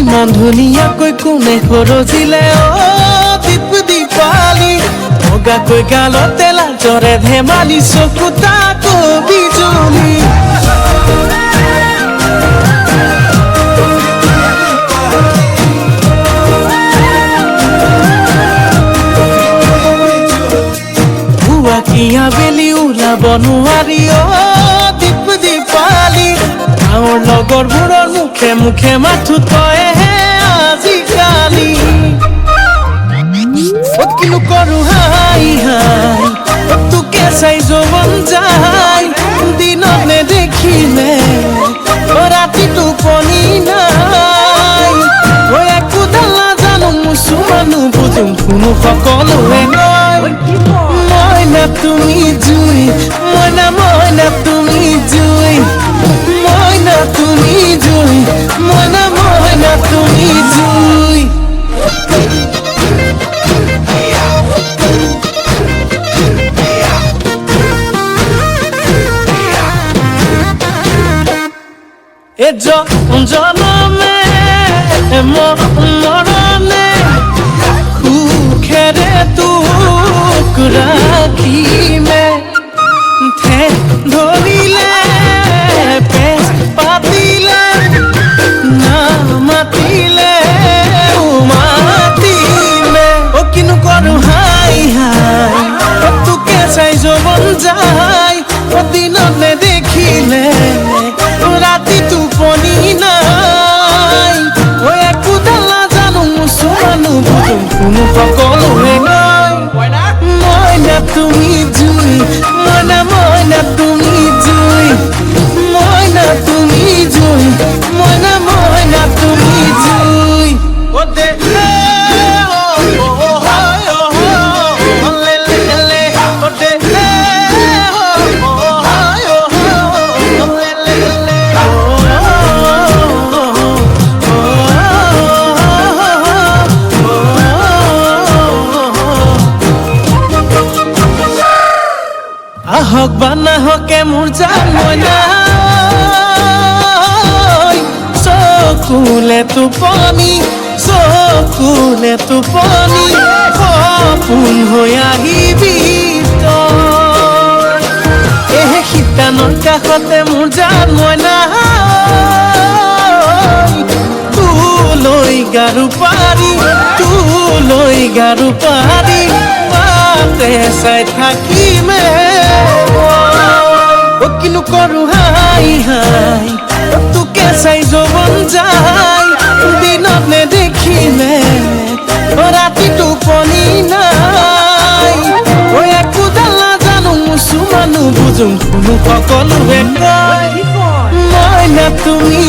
ইমান ধুনীয়াকৈ কোনে সৰজিলে দীপ দীপালি বগাকৈ গালতে লাজৰে ধেমালি চকু তাকো বিজুলি পুৱাকিয়া বেলি ওলাব নোৱাৰি দীপ দীপালি গাঁৱৰ লগৰবোৰৰ মুখে মুখে মাথো তইহে আজিকালি কিনো কৰো হাই হাই তোকে চাই যৌৱন যায় দিনত নেদেখিলে ৰাতি টোপনি নাই একো ডালা জানো মুচু মানুহ বুজো কোনো সকলোৱে নয় মইনা তুমি জুই মইনা তুমি জুই মইনা তুমি জুই মইনা তুমি জুই এ জনমে মৰণে সুখেৰে তোক ৰাখিমে ধৰিলে পেচ পাতিলে নামাতিলে মাতিলে কিনো কৰো হাই হাই তোকে চাই যৌৱন যায় দিনত নেদেখিলে ৰাতি টোপনি নাই একো ডালা জানো মুচু মানুহ বুজো কোনো সকলোৱে নয় মইনা তুমি জুই মইনা তুমি জুই মইনা তুমি জুই মইনা তুমি জুই আহক বা নাহকে মোৰ জান মইনা চকুলে টোপনি সপোন হৈ আহিবি তই শীতানৰ কাষতে মোৰ জান মইনা তোলৈ গাৰু পাৰি বাটে চাই থাকিমে কিনো কৰো হাই হাই তোকে চাই যৌৱন যায় দিনত নেদেখিলে ৰাতি টোপনি নাই একো ডালা জানো মুচু মানুহ বুজো কোনো সকলোৱে কয় মইনা তুমি